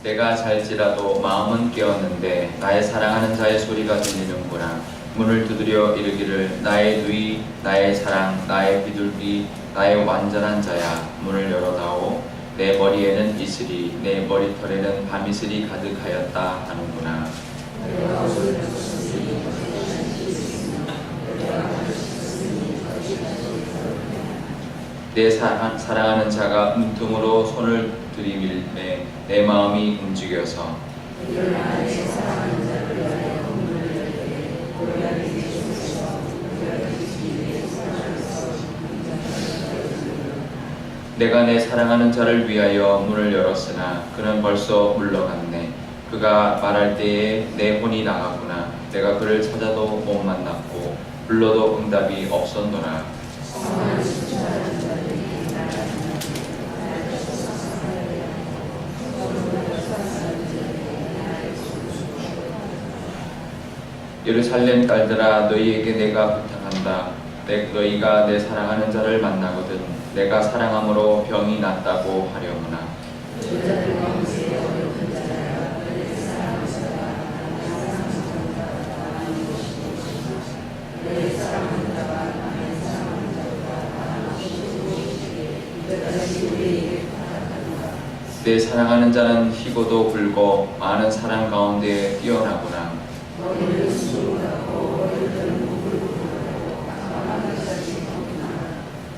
내가 잘지라도 마음은 깨었는데 나의 사랑하는 자의 소리가 들리는구나. 문을 두드려 이르기를 나의 누이, 나의 사랑, 나의 비둘기, 나의 완전한 자야, 문을 열어다오. 내 머리에는 이슬이, 내 머리털에는 밤이슬이 가득하였다 하는구나. 내 사랑하는 자가 문틈으로 손을 들이밀매 내 마음이 움직여서 내가 내 사랑하는 자를 위하여 문을 열었으나 그는 벌써 물러갔네. 그가 말할 때에 내 혼이 나가구나. 내가 그를 찾아도 못 만났고 불러도 응답이 없었노라. 예루살렘 딸들아, 너희에게 내가 부탁한다. 너희가 내 사랑하는 자를 만나거든 내가 사랑함으로 병이 낫다고 하려무나. 내 사랑하는 자는 희고도 붉고 많은 사랑 가운데 뛰어나구나.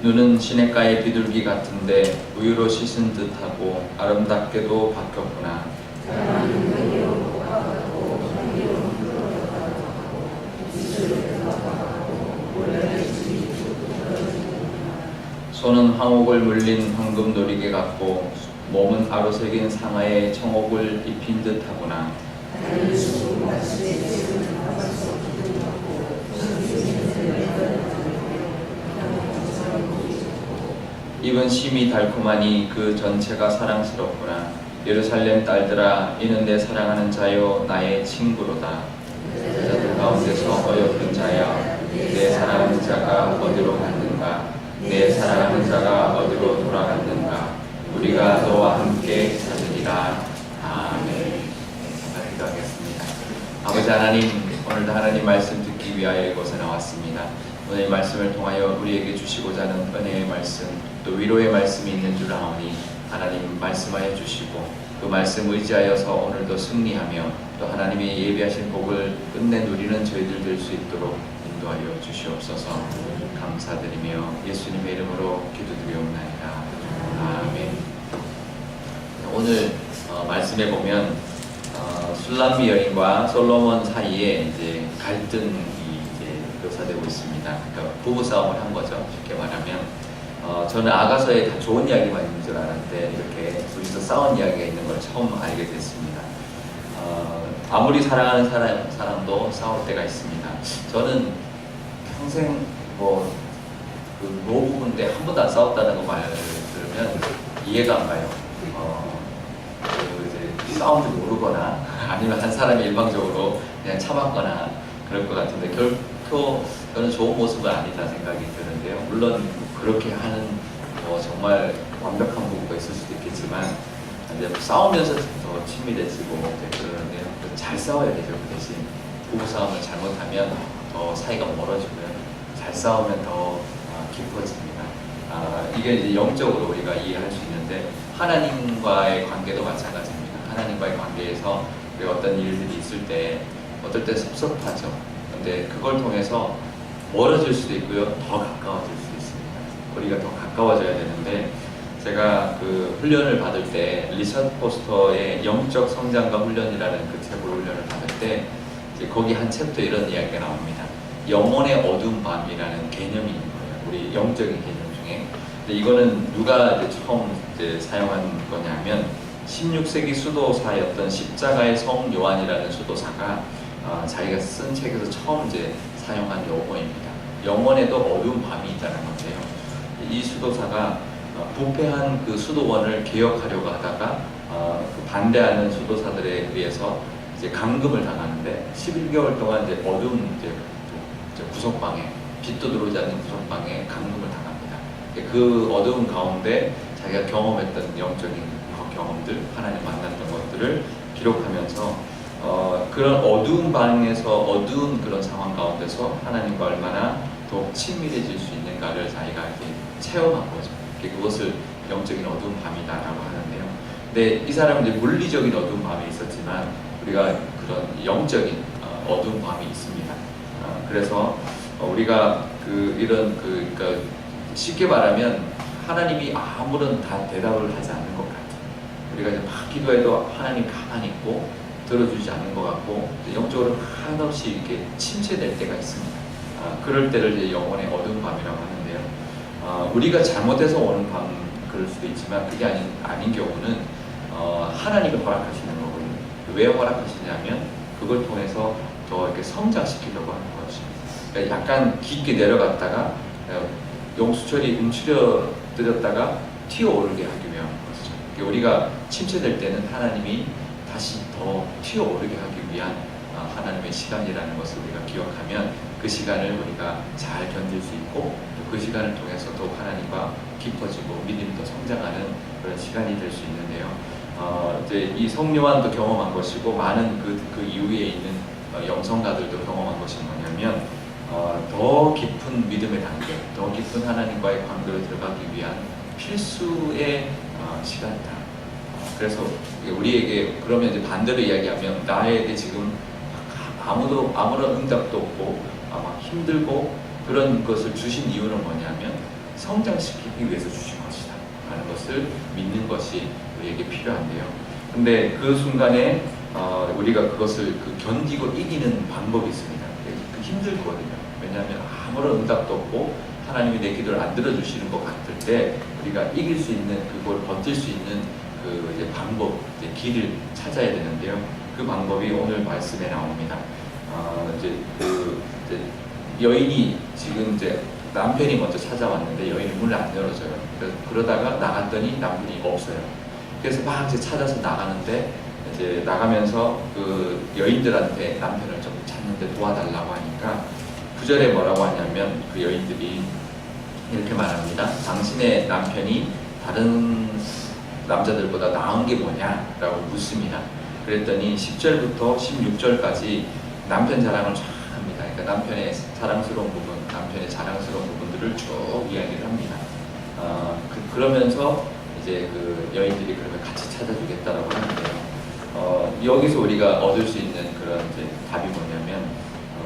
눈은 시냇가의 비둘기 같은데 우유로 씻은 듯하고 아름답게도 바뀌었구나. 손은 황옥을 물린 황금 놀이개 같고 몸은 아로새긴 상아에 청옥을 입힌 듯하구나. 입은 심이 달콤하니 그 전체가 사랑스럽구나. 예루살렘 딸들아, 이는 내 사랑하는 자요 나의 친구로다. 여자들 가운데서 어여쁜 자야, 내 사랑하는 자가 어디로 갔는가? 내 사랑하는 자가 어디로 돌아갔는가? 우리가 너와 함께 찾으리라. 아멘. 기도하겠습니다. 아버지 하나님, 오늘도 하나님 말씀 듣기 위하여 이곳에 나왔습니다. 오늘 이 말씀을 통하여 우리에게 주시고자 하는 은혜의 말씀, 또 위로의 말씀이 있는 줄 아오니 하나님 말씀하여 주시고 그 말씀 의지하여서 오늘도 승리하며 또 하나님이 예비하신 복을 끝내 누리는 저희들 될 수 있도록 인도하여 주시옵소서. 감사드리며 예수님의 이름으로 기도드리옵나이다. 아멘. 오늘 말씀에 보면 술람미 여인과 솔로몬 사이에 이제 갈등이 이제 묘사되고 있습니다. 그러니까 부부 싸움을 한 거죠. 쉽게 말하면 저는 아가서에 다 좋은 이야기만 있는 줄 알았는데 이렇게 둘이서 싸운 이야기가 있는 걸 처음 알게 됐습니다. 아무리 사랑하는 사람도 싸울 때가 있습니다. 저는 평생 그 노부부인데 한 번도 안 싸웠다는 거 말을 들으면 이해가 안 가요. 이제 싸움도 모르거나 아니면 한 사람이 일방적으로 그냥 참았거나 그럴 것 같은데 결코 저는 좋은 모습은 아니다 생각이 드는데요. 물론 그렇게 하는 정말 완벽한 부부가 있을 수도 있겠지만 이제 싸우면서 더 친밀해지고 그러는데요. 잘 싸워야 되죠. 그 대신 부부 싸움을 잘못하면 더 사이가 멀어지고요. 잘 싸우면 더 깊어집니다. 이게 이제 영적으로 우리가 이해할 수 있는데 하나님과의 관계도 마찬가지입니다. 하나님과의 관계에서 우리가 어떤 일들이 있을 때 어떨 때 섭섭하죠. 근데 그걸 통해서 멀어질 수도 있고요. 더 가까워질 수도 있습니다. 우리가 더 가까워져야 되는데 제가 그 훈련을 받을 때 리처드 포스터의 영적 성장과 훈련이라는 그 책으로 훈련을 받을 때 이제 거기 한 챕터 이런 이야기가 나옵니다. 영혼의 어두운 밤이라는 개념이 있는 거예요. 우리 영적인 개념 중에. 근데 이거는 누가 이제 처음 이제 사용한 거냐면 16세기 수도사였던 십자가의 성 요한이라는 수도사가 자기가 쓴 책에서 처음 이제 사용한 용어입니다. 영혼에도 어두운 밤이 있다는 건데요. 이 수도사가 부패한 그 수도원을 개혁하려고 하다가 그 반대하는 수도사들에 의해서 이제 감금을 당하는데 11개월 동안 이제 어두운 이제 구석방에 빛도 들어오지 않는 구석방에 감금을 당합니다. 그 어두운 가운데 자기가 경험했던 영적인 경험들, 하나님 만났던 것들 것들을 기록하면서 그런 어두운 방에서 어두운 그런 상황 가운데서 하나님과 얼마나 더 친밀해질 수 있는가를 자기가 이렇게 체험한 거죠. 그것을 영적인 어두운 밤이다라고 하는데요. 근데 이 사람은 이제 물리적인 어두운 밤이 있었지만 우리가 그런 영적인 어두운 밤이 있습니다. 그래서 우리가 그러니까 쉽게 말하면 하나님이 아무런 다 대답을 하지 않는 것 같아요. 우리가 이제 막 기도해도 하나님 가만히 있고 들어주지 않는 것 같고 영적으로 한없이 이렇게 침체될 때가 있습니다. 그럴 때를 이제 영혼의 어두운 밤이라고 하는데요. 우리가 잘못해서 오는 밤 그럴 수도 있지만 그게 아닌 경우는 하나님이 허락하시는 거거든요. 왜 허락하시냐면 그걸 통해서 더 이렇게 성장시키려고 하는 것입니다. 그러니까 약간 깊게 내려갔다가 용수철이 움츠려들었다가 튀어오르게 하기 위한 것이죠. 그러니까 우리가 침체될 때는 하나님이 다시 더 튀어오르게 하기 위한 하나님의 시간이라는 것을 우리가 기억하면 그 시간을 우리가 잘 견딜 수 있고 또 그 시간을 통해서 더욱 하나님과 깊어지고 믿음이 더 성장하는 그런 시간이 될 수 있는데요. 이제 이 성령환도 경험한 것이고 많은 그 이후에 있는 영성가들도 경험한 것이 뭐냐면 더 깊은 믿음의 단계, 더 깊은 하나님과의 관계로 들어가기 위한 필수의 시간이다. 그래서 우리에게 그러면 이제 반대로 이야기하면 나에게 지금 아무런 응답도 없고 아마 힘들고 그런 것을 주신 이유는 뭐냐면 성장시키기 위해서 주신 것이다 하는 것을 믿는 것이 우리에게 필요한데요. 근데 그 순간에 우리가 그것을 견디고 이기는 방법이 있습니다. 힘들거든요. 왜냐하면 아무런 응답도 없고 하나님이 내 기도를 안 들어주시는 것 같을 때 우리가 이길 수 있는 그걸 버틸 수 있는 이제 방법, 이제 길을 찾아야 되는데요. 그 방법이 오늘 말씀에 나옵니다. 이제 여인이 지금 이제 남편이 먼저 찾아왔는데 여인이 문을 안 열어줘요. 그러다가 나갔더니 남편이 없어요. 그래서 막 이제 찾아서 나가는데 이제 나가면서 그 여인들한테 남편을 좀 찾는데 도와달라고 하니까 9절에 뭐라고 하냐면 그 여인들이 이렇게 말합니다. 당신의 남편이 다른 남자들보다 나은 게 뭐냐? 라고 묻습니다. 그랬더니 10절부터 16절까지 남편 자랑을 쫙 합니다. 그러니까 남편의 자랑스러운 부분, 남편의 자랑스러운 부분들을 쭉 이야기를 합니다. 그러면서 이제 그 여인들이 그러면 같이 찾아주겠다라고 하는데요. 여기서 우리가 얻을 수 있는 그런 이제 답이 뭐냐면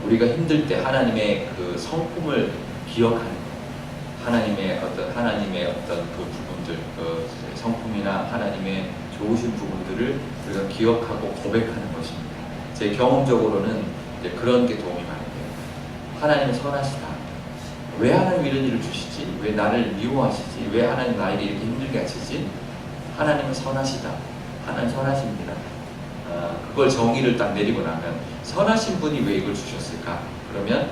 우리가 힘들 때 하나님의 그 성품을 기억하는 것, 하나님의 어떤 그 부분들, 그 성품이나 하나님의 좋으신 부분들을 우리가 기억하고 고백하는 것입니다. 제 경험적으로는 이제 그런 게 도움이 많이 돼요. 하나님은 선하시다. 왜 하나님 이런 일을 주시지? 왜 나를 미워하시지? 왜 하나님 나에게 이렇게 힘들게 하시지? 하나님은 선하시다. 하나님 선하십니다. 그걸 정의를 딱 내리고 나면 선하신 분이 왜 이걸 주셨을까? 그러면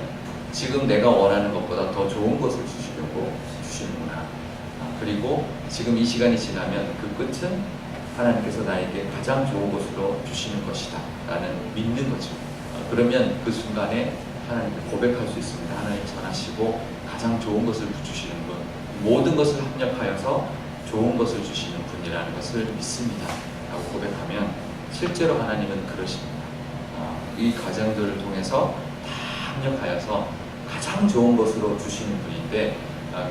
지금 내가 원하는 것보다 더 좋은 것을 주시려고 주시는구나. 그리고 지금 이 시간이 지나면 그 끝은 하나님께서 나에게 가장 좋은 것으로 주시는 것이다 라는 믿는 거죠. 그러면 그 순간에 하나님께 고백할 수 있습니다. 하나님 선하시고 가장 좋은 것을 주시는 분, 모든 것을 합력하여서 좋은 것을 주시는 분이라는 것을 믿습니다 라고 고백하면 실제로 하나님은 그러십니다. 이 과정들을 통해서 다 합력하여서 가장 좋은 것으로 주시는 분인데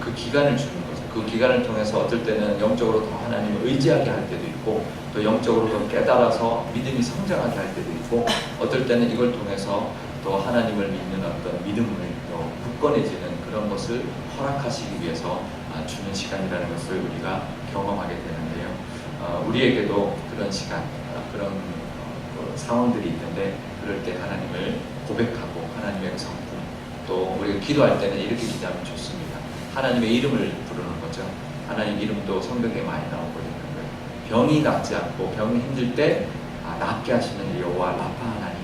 그 기간을 주는 거죠. 그 기간을 통해서 어떨 때는 영적으로 더 하나님을 의지하게 할 때도 있고 또 영적으로 더 깨달아서 믿음이 성장하게 할 때도 있고 어떨 때는 이걸 통해서 또 하나님을 믿는 어떤 믿음을 더 굳건해지는 그런 것을 허락하시기 위해서 주는 시간이라는 것을 우리가 경험하게 되는데요. 우리에게도 그런 시간, 그런 상황들이 있는데 그럴 때 하나님을 고백하고 하나님의 성품, 또 우리가 기도할 때는 이렇게 기도하면 좋습니다. 하나님의 이름을 부르는 거죠. 하나님 이름도 성경에 많이 나오고 있는 거예요. 병이 낫지 않고 병이 힘들 때 낫게 하시는 여호와 라파 하나님,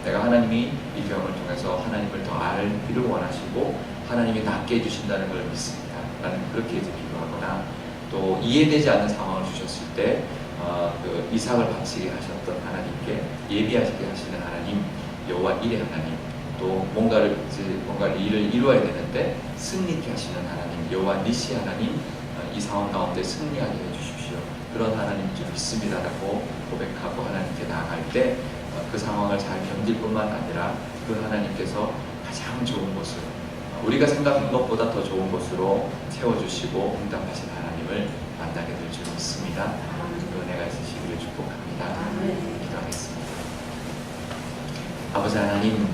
내가 하나님이 이 병을 통해서 하나님을 더 알기를 원하시고 하나님이 낫게 해주신다는 걸 믿습니다 라는 그렇게 이제 기도하거나 또 이해되지 않는 상황을 주셨을 때 그 이삭을 바치게 하셨던 하나님께 예비하시게 하시는 하나님 여호와 일의 하나님, 또 뭔가 일을 이루어야 되는데 승리케 하시는 하나님 여호와 니시 하나님, 이 상황 가운데 승리하게 해주십시오. 그런 하나님 좀 믿습니다라고 고백하고 때 그 상황을 잘 견딜 뿐만 아니라 그 하나님께서 가장 좋은 곳을 우리가 생각한 것보다 더 좋은 곳으로 채워주시고 응답하신 하나님을 만나게 될 줄 믿습니다. 그 은혜가 있으시기를 축복합니다. 기도하겠습니다. 아버지 하나님,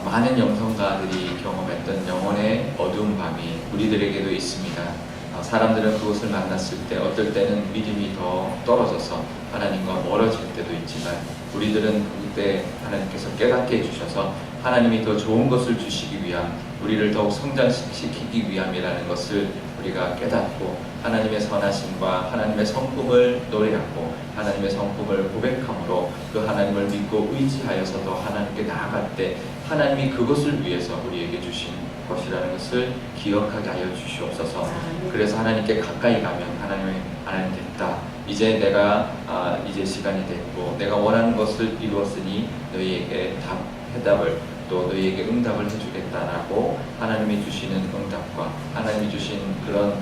많은 영성가들이 경험했던 영혼의 어두운 밤이 우리들에게도 있습니다. 사람들은 그것을 만났을 때 어떨 때는 믿음이 더 떨어져서 하나님과 멀어질 때도 있지만 우리들은 그때 하나님께서 깨닫게 해주셔서 하나님이 더 좋은 것을 주시기 위함, 우리를 더욱 성장시키기 위함이라는 것을 우리가 깨닫고 하나님의 선하심과 하나님의 성품을 노래하고 하나님의 성품을 고백함으로 그 하나님을 믿고 의지하여서 더 하나님께 나아갈 때 하나님이 그것을 위해서 우리에게 주신 것이라는 것을 기억하게 하여 주시옵소서. 그래서 하나님께 가까이 가면 하나님 됐다. 이제 내가 이제 시간이 됐고 내가 원하는 것을 이루었으니 너희에게 해답을 또 너희에게 응답을 해주겠다라고 하나님이 주시는 응답과 하나님이 주신 그런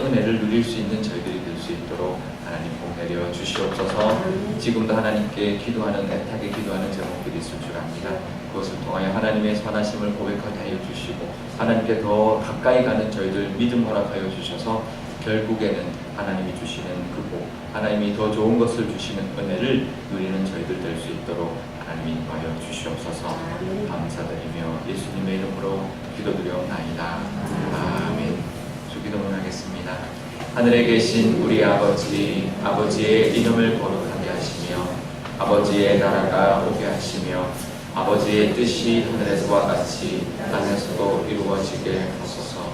은혜를 누릴 수 있는 저희들이 될 수 있도록 하나님 복 내려 주시옵소서. 지금도 하나님께 기도하는 애타게 기도하는 제목들이 있을 줄 압니다. 그것을 통하여 하나님의 선하심을 고백하게 하여 주시고 하나님께 더 가까이 가는 저희들 믿음 허락하여 주셔서 결국에는 하나님이 주시는 그 복, 하나님이 더 좋은 것을 주시는 은혜를 누리는 저희들 될 수 있도록 하나님이 인도하여 주시옵소서. 감사드리며 예수님의 이름으로 기도드려옵나이다. 아멘. 주기도문 하겠습니다. 하늘에 계신 우리 아버지, 아버지의 이름을 거룩하게 하시며 아버지의 나라가 오게 하시며 아버지의 뜻이 하늘에서와 같이 땅에서도 이루어지게 하소서.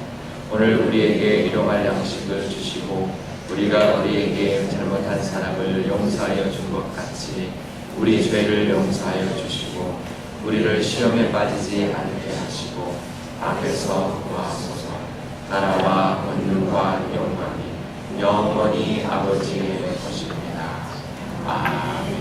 오늘 우리에게 일용할 양식을 주시고 우리가 우리에게 잘못한 사람을 용서하여 준 것 같이 우리 죄를 용서하여 주시고 우리를 시험에 빠지지 않게 하시고 악에서 구하소서. 나라와 권능과 영광이 영원히 아버지의 것입니다. 아멘.